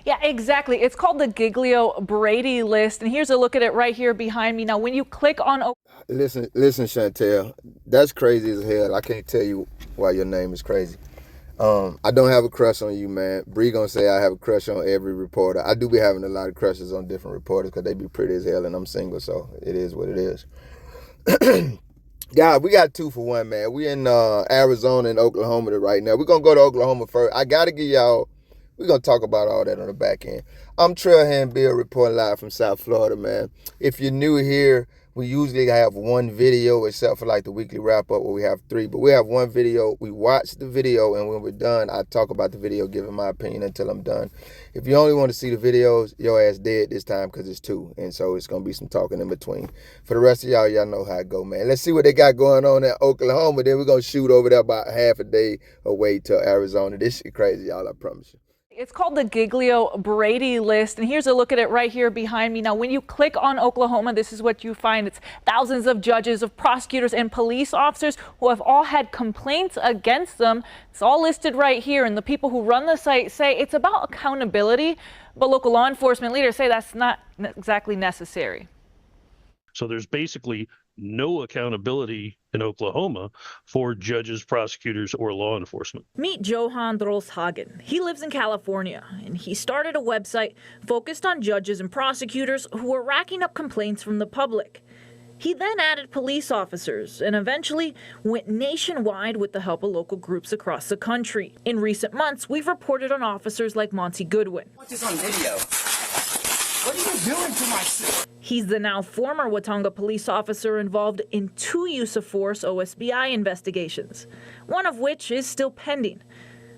Yeah, exactly. It's called the Giglio-Brady list, and here's a look at it right here behind me. Now, when you click on Listen, Chantel, that's crazy as hell. I can't tell you why your name is crazy. I don't have a crush on you, man. Bree gonna say I have a crush on every reporter. I do be having a lot of crushes on different reporters because they be pretty as hell, and I'm single, so it is what it is. God, we got 2-for-1, man. We in Arizona and Oklahoma right now. We're gonna go to Oklahoma first. I gotta give y'all. We're gonna talk about all that on the back end. I'm Trailhand Bill reporting live from South Florida, man. If you're new here, we usually have one video, except for like the weekly wrap up where we have 3. But we have one video. We watch the video, and when we're done, I talk about the video, giving my opinion until I'm done. If you only want to see the videos, your ass dead this time because it's 2, and so it's gonna be some talking in between. For the rest of y'all know how it go, man. Let's see what they got going on in Oklahoma. Then we're gonna shoot over there about half a day away to Arizona. This shit crazy, y'all. I promise you. It's called the Giglio-Brady list, and here's a look at it right here behind me. Now, when you click on Oklahoma, this is what you find. It's thousands of judges, of prosecutors, and police officers who have all had complaints against them. It's all listed right here, and the people who run the site say it's about accountability, but local law enforcement leaders say that's not exactly necessary. So there's basically no accountability in Oklahoma for judges, prosecutors, or law enforcement. Meet Johan Drolshagen. He lives in California, and he started a website focused on judges and prosecutors who were racking up complaints from the public. He then added police officers and eventually went nationwide with the help of local groups across the country. In recent months, we've reported on officers like Monty Goodwin. What's this on video? What are you doing to my son? He's the now former Watonga police officer involved in 2 use of force OSBI investigations, one of which is still pending.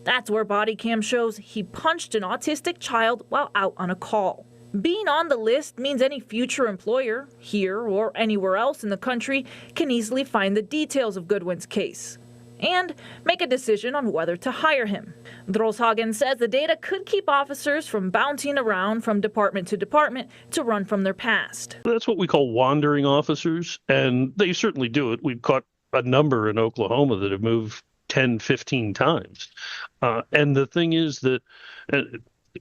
That's where body cam shows he punched an autistic child while out on a call. Being on the list means any future employer, here or anywhere else in the country, can easily find the details of Goodwin's case and make a decision on whether to hire him. Drolshagen says the data could keep officers from bouncing around from department to department to run from their past. That's what we call wandering officers, and they certainly do it. We've caught a number in Oklahoma that have moved 10, 15 times. And the thing is that,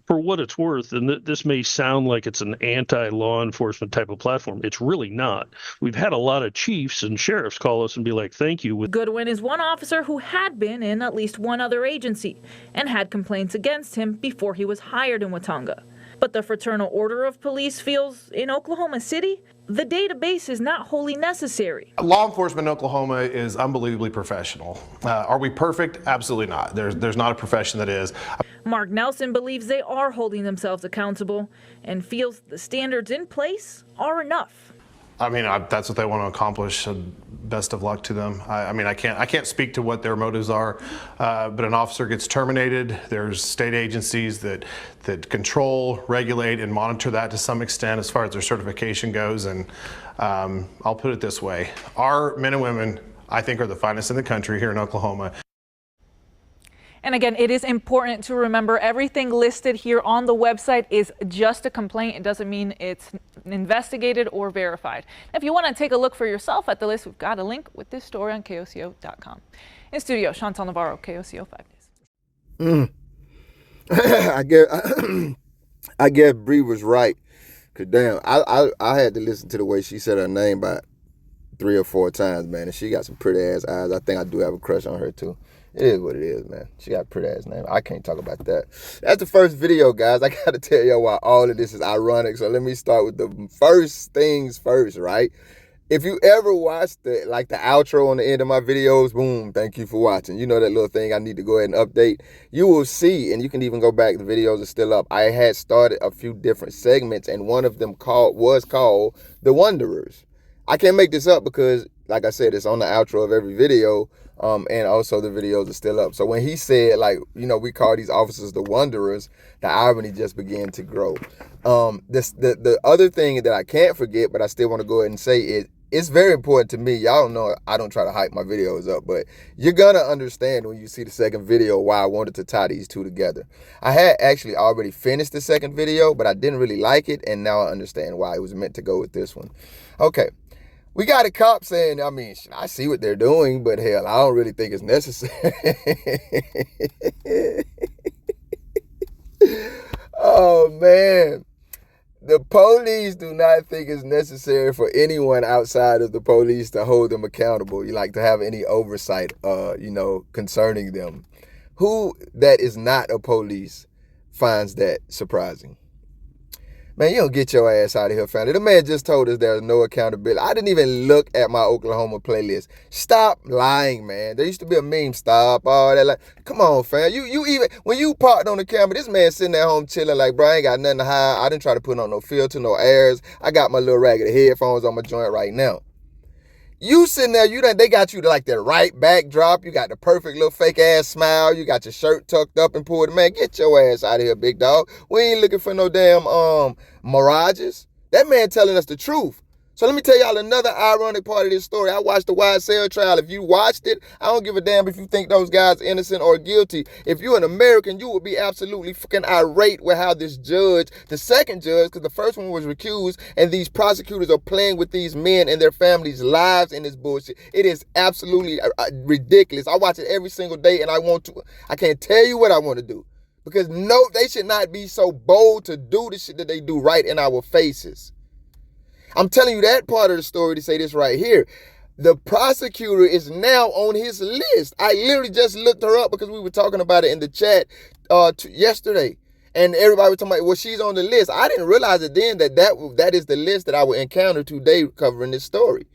for what it's worth, and this may sound like it's an anti-law enforcement type of platform, it's really not. We've had a lot of chiefs and sheriffs call us and be like, thank you. Goodwin is one officer who had been in at least one other agency and had complaints against him before he was hired in Watonga. But the Fraternal Order of Police feels in Oklahoma City, the database is not wholly necessary. Law enforcement in Oklahoma is unbelievably professional. Are we perfect? Absolutely not. There's not a profession that is. Mark Nelson believes they are holding themselves accountable and feels the standards in place are enough. I mean, that's what they want to accomplish. Best of luck to them. I can't speak to what their motives are, but an officer gets terminated. There's state agencies that control, regulate, and monitor that to some extent as far as their certification goes. And I'll put it this way: our men and women, I think, are the finest in the country here in Oklahoma. And again, it is important to remember everything listed here on the website is just a complaint. It doesn't mean it's investigated or verified. If you want to take a look for yourself at the list, we've got a link with this story on KOCO.com. In studio, Chantal Navarro, KOCO 5 News. I guess Bree was right. Cause damn, I had to listen to the way she said her name about 3 or 4 times, man. And she got some pretty ass eyes. I think I do have a crush on her too. It is what it is, man. She got a pretty ass name. I can't talk about that. That's the first video, guys. I got to tell y'all why all of this is ironic. So let me start with the first things first, right? If you ever watched the outro on the end of my videos, boom, thank you for watching. You know that little thing I need to go ahead and update. You will see, and you can even go back. The videos are still up. I had started a few different segments, and one of them was called The Wanderers. I can't make this up because, like I said, it's on the outro of every video. And also the videos are still up. So when he said, we call these officers the Wanderers, the irony just began to grow. The other thing that I can't forget, but I still want to go ahead and say is, it's very important to me. Y'all know I don't try to hype my videos up, but you're going to understand when you see the second video why I wanted to tie these two together. I had actually already finished the second video, but I didn't really like it, and now I understand why it was meant to go with this one. Okay. We got a cop saying, I see what they're doing, but hell, I don't really think it's necessary. Oh, Man, the police do not think it's necessary for anyone outside of the police to hold them accountable. You like to have any oversight, concerning them. Who that is not a police finds that surprising? Man, you don't get your ass out of here, family. The man just told us there's no accountability. I didn't even look at my Oklahoma playlist. Stop lying, man. There used to be a meme, stop, all that. Like, come on, fam. You even, when you parked on the camera, this man sitting at home chilling like, bro, I ain't got nothing to hide. I didn't try to put on no filter, no airs. I got my little raggedy headphones on my joint right now. You sitting there, they got you to like the right backdrop. You got the perfect little fake ass smile. You got your shirt tucked up and pulled. Man, get your ass out of here, big dog. We ain't looking for no damn mirages. That man telling us the truth. So let me tell y'all another ironic part of this story. I watched the YSL trial. If you watched it, I don't give a damn if you think those guys innocent or guilty. If you're an American, you would be absolutely fucking irate with how this judge, the second judge, because the first one was recused, and these prosecutors are playing with these men and their families' lives in this bullshit. It is absolutely ridiculous. I watch it every single day, and I can't tell you what I want to do. Because no, they should not be so bold to do the shit that they do right in our faces. I'm telling you that part of the story to say this right here. The prosecutor is now on his list. I literally just looked her up because we were talking about it in the chat yesterday. And everybody was talking about, well, she's on the list. I didn't realize it then that is the list that I would encounter today covering this story.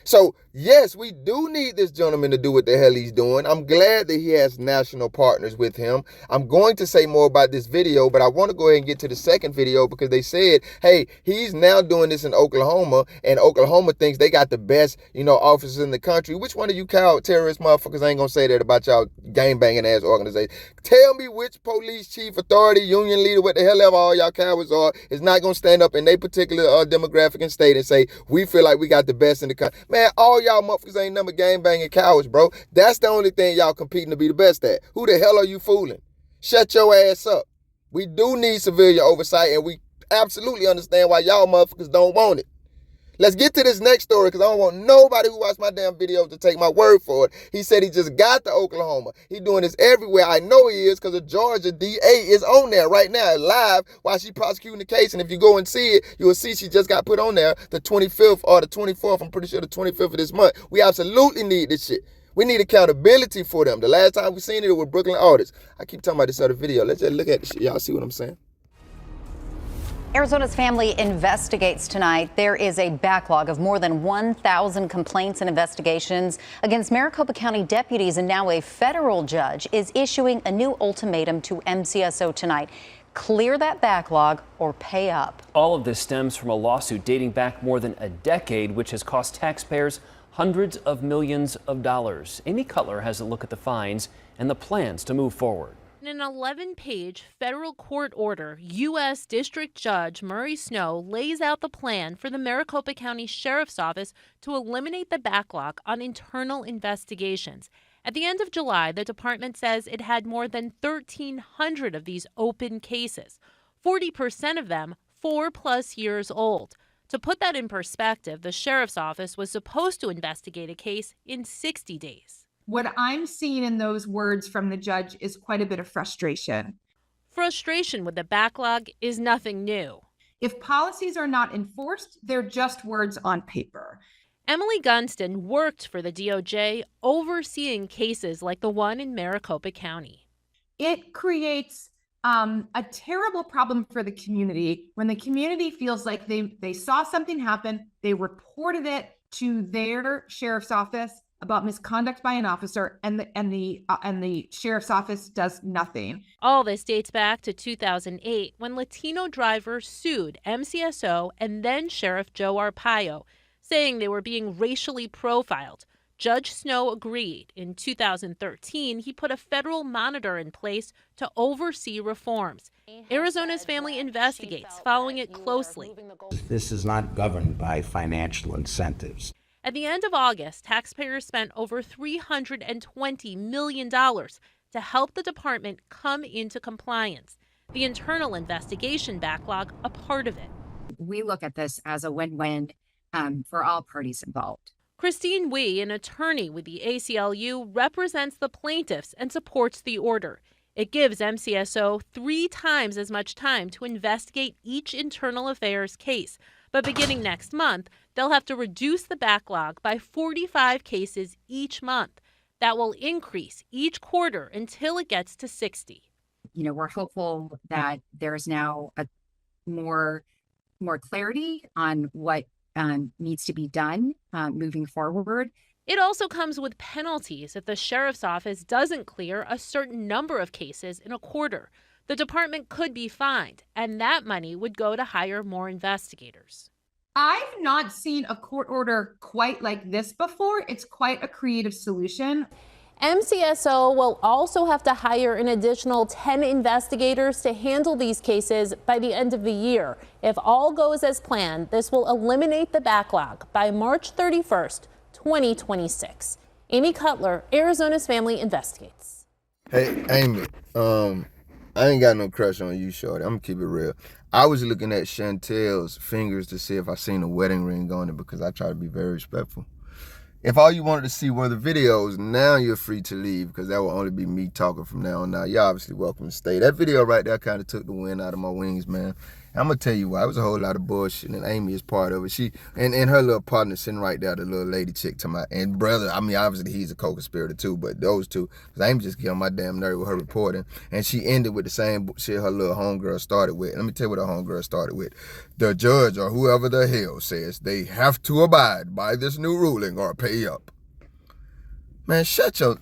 So, yes, we do need this gentleman to do what the hell he's doing. I'm glad that he has national partners with him. I'm going to say more about this video, but I want to go ahead and get to the second video because they said, hey, he's now doing this in Oklahoma, and Oklahoma thinks they got the best, officers in the country. Which one of you coward terrorist motherfuckers ain't going to say that about y'all gang-banging ass organization? Tell me which police chief, authority, union leader, what the hell ever all y'all cowards are, is not going to stand up in their particular demographic and state and say, we feel like we got the best in the country. Man, all y'all motherfuckers ain't number gang-banging cowards, bro. That's the only thing y'all competing to be the best at. Who the hell are you fooling? Shut your ass up. We do need civilian oversight, and we absolutely understand why y'all motherfuckers don't want it. Let's get to this next story because I don't want nobody who watched my damn video to take my word for it. He said he just got to Oklahoma. He doing this everywhere. I know he is because the Georgia DA is on there right now live while she prosecuting the case. And if you go and see it, you will see she just got put on there the 25th or the 24th. I'm pretty sure the 25th of this month. We absolutely need this shit. We need accountability for them. The last time we seen it was Brooklyn audits. I keep talking about this other video. Let's just look at this shit. Y'all see what I'm saying? Arizona's family investigates tonight. There is a backlog of more than 1,000 complaints and investigations against Maricopa County deputies, and now a federal judge is issuing a new ultimatum to MCSO tonight. Clear that backlog or pay up. All of this stems from a lawsuit dating back more than a decade, which has cost taxpayers hundreds of millions of dollars. Amy Cutler has a look at the fines and the plans to move forward. In an 11-page federal court order, U.S. District Judge Murray Snow lays out the plan for the Maricopa County Sheriff's Office to eliminate the backlog on internal investigations. At the end of July, the department says it had more than 1,300 of these open cases, 40% of them 4+ years old. To put that in perspective, the Sheriff's Office was supposed to investigate a case in 60 days. What I'm seeing in those words from the judge is quite a bit of frustration. Frustration with the backlog is nothing new. If policies are not enforced, they're just words on paper. Emily Gunston worked for the DOJ, overseeing cases like the one in Maricopa County. It creates a terrible problem for the community when the community feels like they saw something happen, they reported it to their sheriff's office about misconduct by an officer, and the sheriff's office does nothing. All this dates back to 2008 when Latino drivers sued MCSO and then Sheriff Joe Arpaio, saying they were being racially profiled. Judge Snow agreed. In 2013, he put a federal monitor in place to oversee reforms. Arizona's family investigates, following it closely. This is not governed by financial incentives. At the end of August, taxpayers spent over $320 million to help the department come into compliance. The internal investigation backlog, a part of it. We look at this as a win-win for all parties involved. Christine Wee, an attorney with the ACLU, represents the plaintiffs and supports the order. It gives MCSO 3 times as much time to investigate each internal affairs case. But beginning next month, they'll have to reduce the backlog by 45 cases each month. That will increase each quarter until it gets to 60. You know, we're hopeful that there's now a more clarity on what needs to be done moving forward. It also comes with penalties if the sheriff's office doesn't clear a certain number of cases in a quarter. The department could be fined, and that money would go to hire more investigators. I've not seen a court order quite like this before. It's quite a creative solution. MCSO will also have to hire an additional 10 investigators to handle these cases by the end of the year. If all goes as planned, this will eliminate the backlog by March 31st, 2026. Amy Cutler, Arizona's Family Investigates. Hey, Amy, I ain't got no crush on you, shorty. I'm gonna keep it real. I was looking at Chantel's fingers to see if I seen a wedding ring on it because I try to be very respectful. If all you wanted to see were the videos, now you're free to leave because that will only be me talking from now on out. You're obviously welcome to stay. That video right there kind of took the wind out of my wings, man. I'm going to tell you why. It was a whole lot of bullshit, and Amy is part of it. She and her little partner sitting right there, the little lady chick to my, and brother, I mean, obviously he's a co-conspirator too, but those two, because Amy just get on my damn nerve with her reporting, and she ended with the same shit her little homegirl started with. Let me tell you what her homegirl started with. The judge or whoever the hell says they have to abide by this new ruling or pay up. Man, shut your...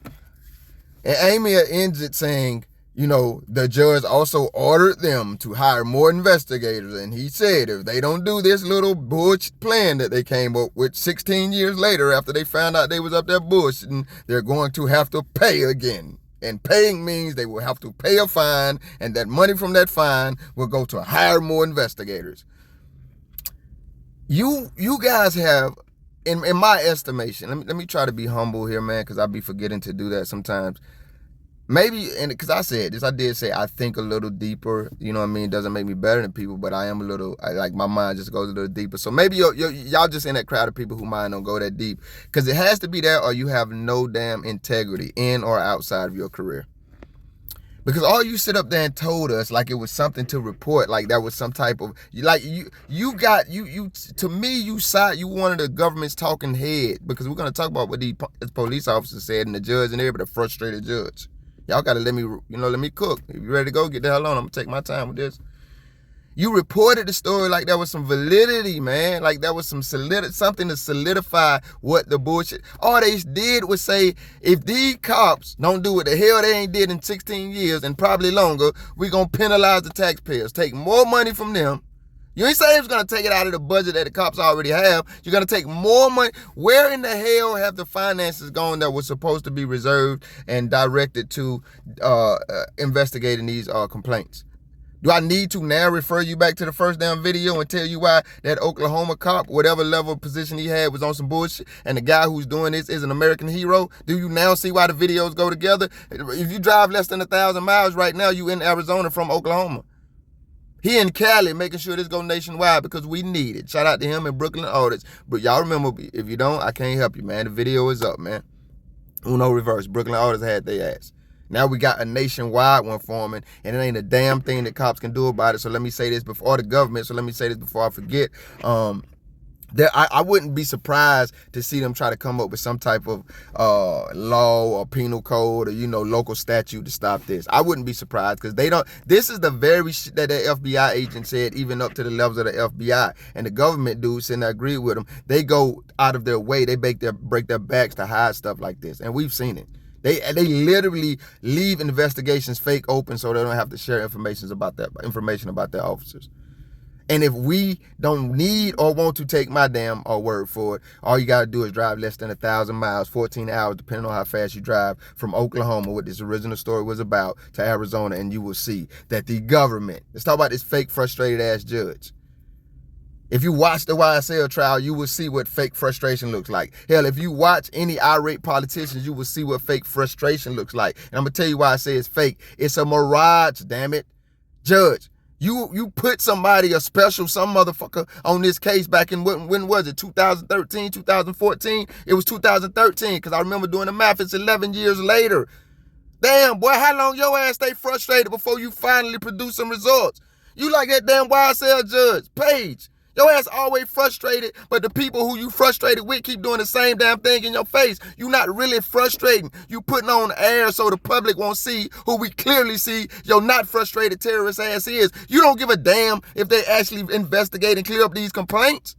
And Amy ends it saying, you know, the judge also ordered them to hire more investigators. And he said if they don't do this little bullshit plan that they came up with 16 years later after they found out they was up there bullshitting, they're going to have to pay again. And paying means they will have to pay a fine, and that money from that fine will go to hire more investigators. You guys have, in my estimation, let me try to be humble here, man, because I be forgetting to do that sometimes. Maybe, and because I said this, I did say I think a little deeper, you know what I mean? It doesn't make me better than people, but I am a little, like my mind just goes a little deeper. So maybe y'all just in that crowd of people who mind don't go that deep. Because it has to be that or you have no damn integrity in or outside of your career. Because all you sit up there and told us like it was something to report, like that was some type of, like you to me, you wanted the government's talking head, because we're going to talk about what these police officers said and the judge and everybody, the frustrated judge. Y'all got to let me cook. If you're ready to go, get the hell on. I'm going to take my time with this. You reported the story like there was some validity, man. Like there was something to solidify what the bullshit. All they did was say, if these cops don't do what the hell they ain't did in 16 years and probably longer, we're going to penalize the taxpayers, take more money from them. You ain't saying it's going to take it out of the budget that the cops already have. You're going to take more money. Where in the hell have the finances gone that was supposed to be reserved and directed to investigating these complaints? Do I need to now refer you back to the first damn video and tell you why that Oklahoma cop, whatever level of position he had, was on some bullshit, and the guy who's doing this is an American hero? Do you now see why the videos go together? If you drive less than 1,000 miles right now, you in Arizona from Oklahoma. He in Cali making sure this go nationwide because we need it. Shout out to him and Brooklyn Audits. But y'all remember, if you don't, I can't help you, man. The video is up, man. Uno reverse. Brooklyn Audits had their ass. Now we got a nationwide one forming, and it ain't a damn thing that cops can do about it. So let me say this before the government. So let me say this before I forget. I wouldn't be surprised to see them try to come up with some type of law or penal code or, local statute to stop this. I wouldn't be surprised because they don't. This is the very shit that the FBI agent said, even up to the levels of the FBI. And the government dudes, and I agree with them, they go out of their way. They break their backs to hide stuff like this. And we've seen it. They literally leave investigations fake open so they don't have to share information about their officers. And if we don't need or want to take my damn word for it, all you got to do is drive less than 1,000 miles, 14 hours, depending on how fast you drive, from Oklahoma, what this original story was about, to Arizona, and you will see that the government, let's talk about this fake, frustrated-ass judge. If you watch the YSL trial, you will see what fake frustration looks like. Hell, if you watch any irate politicians, you will see what fake frustration looks like. And I'm going to tell you why I say it's fake. It's a mirage, damn it. Judge, you put somebody, some motherfucker on this case back in, when was it, 2013, 2014? It was 2013, because I remember doing the math. It's 11 years later. Damn, boy, how long your ass stay frustrated before you finally produce some results? You like that damn YSL judge, Paige. Your ass always frustrated, but the people who you frustrated with keep doing the same damn thing in your face. You not really frustrating. You putting on air so the public won't see who we clearly see your not frustrated terrorist ass is. You don't give a damn if they actually investigate and clear up these complaints.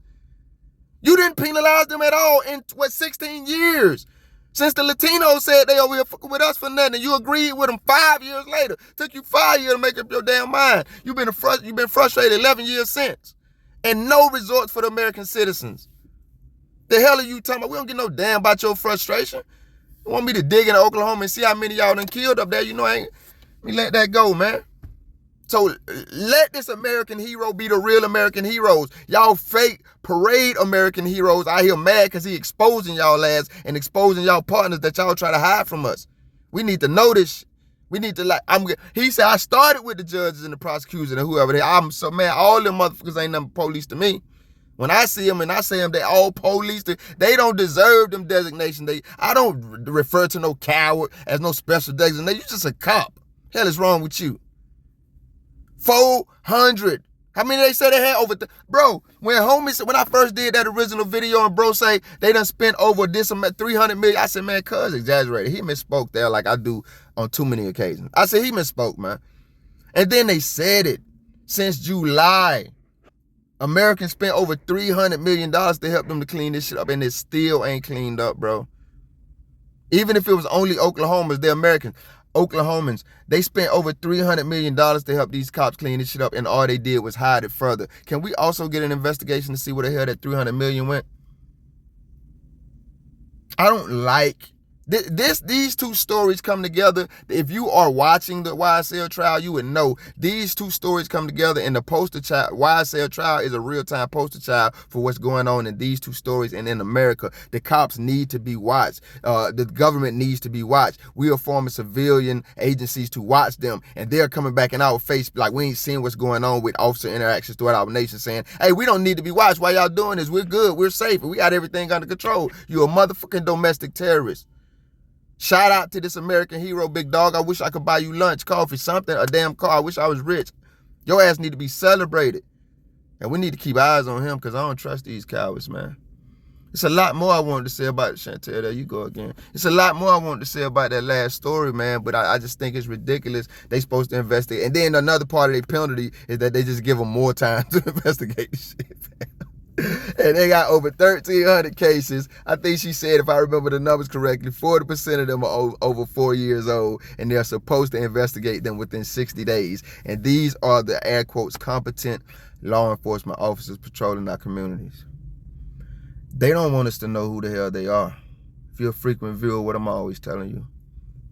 You didn't penalize them at all in, 16 years? Since the Latinos said they over here fucking with us for nothing, and you agreed with them 5 years later. Took you 5 years to make up your damn mind. You've been frustrated 11 years since. And no resorts for the American citizens. The hell are you talking about? We don't give no damn about your frustration. You want me to dig into Oklahoma and see how many y'all done killed up there? You know, let me let that go, man. So let this American hero be the real American heroes. Y'all fake parade American heroes out here mad because he exposing y'all ass and exposing y'all partners that y'all try to hide from us. We need to know this. We need to he said, I started with the judges and the prosecutors and whoever. I'm so, man, all them motherfuckers ain't nothing police to me. When I see them and I say them, they all police. They don't deserve them designations. I don't refer to no coward as no special designation. You just a cop. Hell is wrong with you? 400. How many they said they had over? Bro, when I first did that original video and bro say they done spent over this amount, 300 million, I said, man, cuz exaggerated. He misspoke there like I do on too many occasions. I said he misspoke, man. And then they said it. Since July, Americans spent over $300 million to help them to clean this shit up, and it still ain't cleaned up, bro. Even if it was only Oklahomans, they're Americans. Oklahomans, they spent over $300 million to help these cops clean this shit up, and all they did was hide it further. Can we also get an investigation to see where the hell that $300 million went? I don't like these two stories come together. If you are watching the YSL trial, you would know these two stories come together, and the poster child, YSL trial is a real-time poster child for what's going on in these two stories and in America. The cops need to be watched. The government needs to be watched. We are forming civilian agencies to watch them, and they're coming back in our face like we ain't seeing what's going on with officer interactions throughout our nation, saying, hey, we don't need to be watched. Why y'all doing this? We're good. We're safe. We got everything under control. You're a motherfucking domestic terrorist. Shout out to this American hero, big dog. I wish I could buy you lunch, coffee, something, a damn car. I wish I was rich. Your ass need to be celebrated. And we need to keep eyes on him because I don't trust these cowards, man. It's a lot more I wanted to say about Chantel. There you go again. It's a lot more I wanted to say about that last story, man, but I just think it's ridiculous. They supposed to investigate. And then another part of their penalty is that they just give them more time to investigate the shit, man. And they got over 1,300 cases. I think she said, if I remember the numbers correctly, 40% of them are over 4 years old, and they're supposed to investigate them within 60 days. And these are the, air quotes, competent law enforcement officers patrolling our communities. They don't want us to know who the hell they are. If you're a frequent viewer, what I'm always telling you,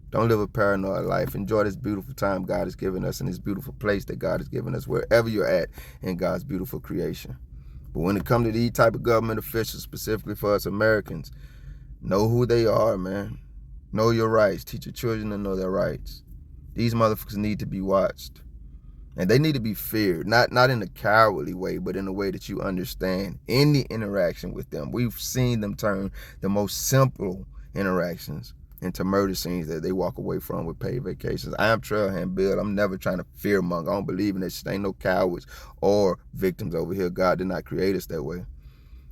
don't live a paranoid life. Enjoy this beautiful time God has given us and this beautiful place that God has given us, wherever you're at in God's beautiful creation. But when it comes to these type of government officials, specifically for us Americans, know who they are, man. Know your rights. Teach your children to know their rights. These motherfuckers need to be watched. And they need to be feared. Not in a cowardly way, but in a way that you understand any interaction with them. We've seen them turn the most simple interactions into murder scenes that they walk away from with paid vacations. I am Trailhand Bill. I'm never trying to fearmonger. I don't believe in that shit. Ain't no cowards or victims over here. God did not create us that way.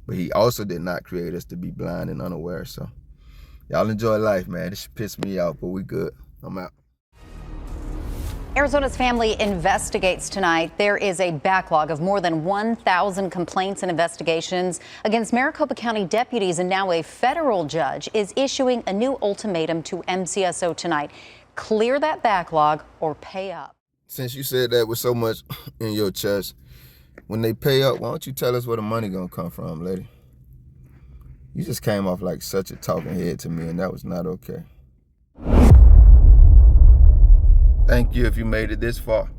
But he also did not create us to be blind and unaware. So y'all enjoy life, man. This shit pissed me off, but we good. I'm out. Arizona's family investigates tonight. There is a backlog of more than 1,000 complaints and investigations against Maricopa County deputies, and now a federal judge is issuing a new ultimatum to MCSO tonight. Clear that backlog or pay up. Since you said that with so much in your chest, when they pay up, why don't you tell us where the money gonna come from, lady? You just came off like such a talking head to me, and that was not okay. Thank you if you made it this far.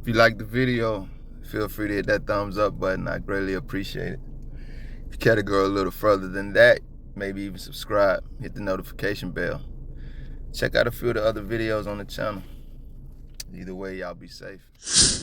If you liked the video, feel free to hit that thumbs up button. I greatly appreciate it. If you care to go a little further than that, maybe even subscribe, hit the notification bell. Check out a few of the other videos on the channel. Either way, y'all be safe.